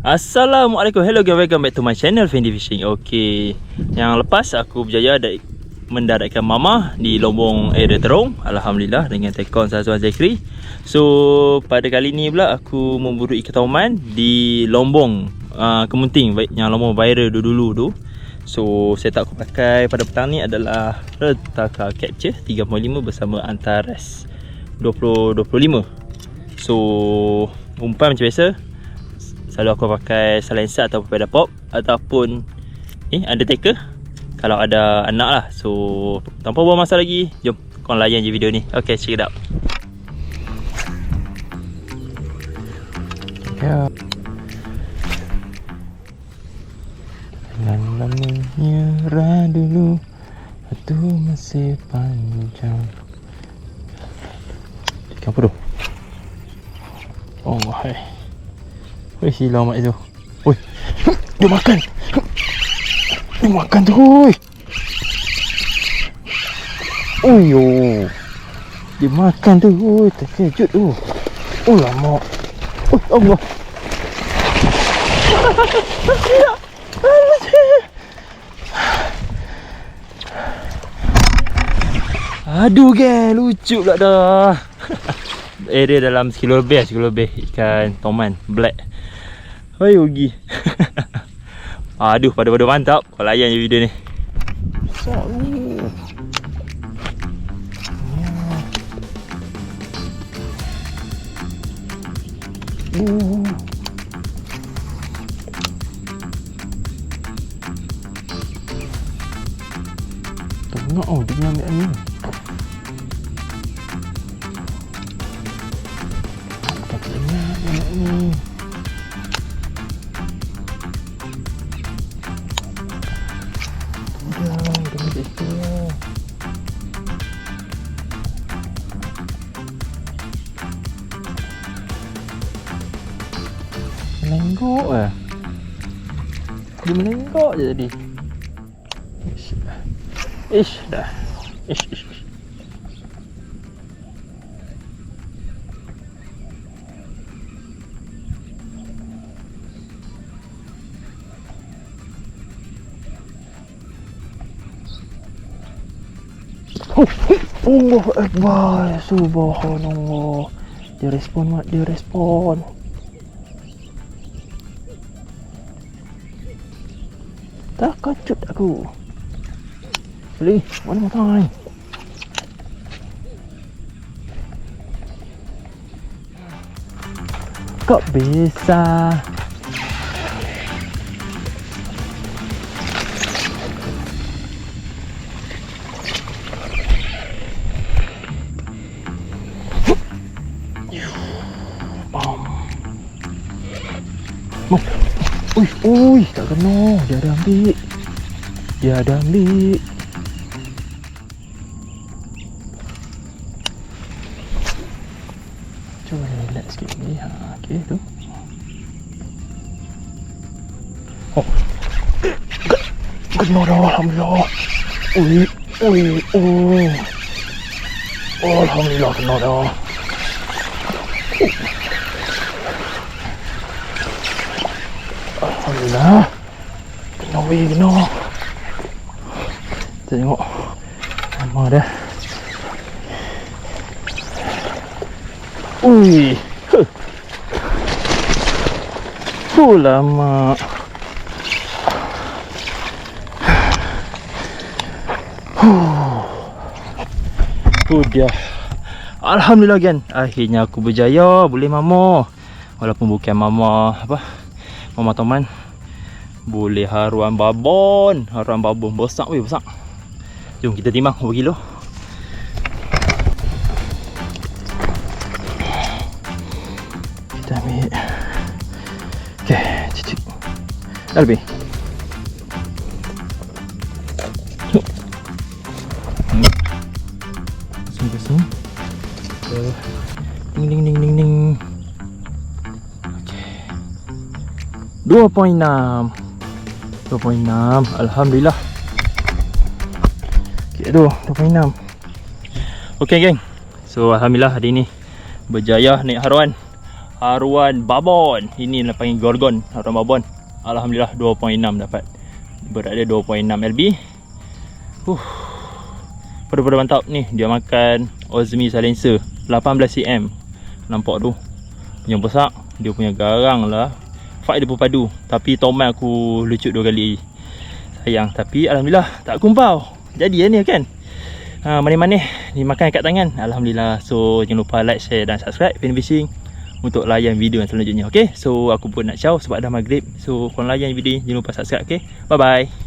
Assalamualaikum, hello guys, welcome back to my channel Fendi Fishing. Okay, yang lepas aku berjaya mendaratkan mama di Lombong area Terong, alhamdulillah, dengan tekon Sazwan Zekri. So pada kali ni pula aku memburu ikan tauman di Lombong Kemunting, yang Lombong viral dulu tu. So setup aku pakai pada petang ni adalah Retaka Capture 3.5 bersama Antares 2025. So umpan macam biasa, selalu aku pakai silencer ataupun pedal pop ataupun undertaker kalau ada anak lah. So tanpa buang masa lagi, jom korang layan je video ni. Okay, check it out. Janganlah menyerah dulu, waktu masih panjang. Ikan apa tu? Oh hai. Wih, silau mak itu. Wih, dia makan. Dia makan tu. Wih. Oh yo. Dia makan tu. Wih, terkejut tu. Oh lama. Oh Allah. Aduh geng, lucu pula dah. Area dalam sekilo lebih ikan toman black. Hai Ugi. Aduh, pada mantap. Kau layan je video ni. Besar ni. Tengok dia ambil ni. Melenggok lah. Dia melenggok je tadi. Ish dah. Ish. Allahu Akbar. Subhanallah. Dia respon mak, dia respon. Tak kacut aku. Boleh, mana matang ni? Kok bisa? Ui, tak kena. Dia ada ambil. Cuba relax sikit ni. Okay tu. Oh. Kena dah, alhamdulillah. Ui. Oh, alhamdulillah kena dah. Alhamdulillah. Kena. Kita tengok lama dah. Ui. Lama. Dia. Alhamdulillah kan. Akhirnya aku berjaya boleh mama. Walaupun bukan mama mama teman. Boleh haruan babon. Besar weh, besar. Jom kita timbang berapa kilo. Kita ambil. Okey, cicik. Dah lebih. Pasang. Ding. Okey. 2.6. Alhamdulillah. Okey, 2.6. Okey geng. So alhamdulillah hari ni berjaya naik haruan. Haruan babon. Ini lah panggil gorgon, haruan babon. Alhamdulillah 2.6 dapat. Berat dia 2.6 lb. Pada mantap ni. Dia makan Ozmi silencer 18 cm. Nampak tu. Yang besar. Dia punya garang lah. Fight dia pun padu. Tapi tomat aku lucut 2 kali. Sayang. Tapi alhamdulillah tak kumpau. Jadi ni kan. Manis-manis dimakan kat tangan. Alhamdulillah. So jangan lupa like, share dan subscribe Fini Fishing untuk layan video yang selanjutnya. Okay, so aku pun nak ciao sebab dah maghrib. So korang layan video ni, jangan lupa subscribe. Okay, bye bye.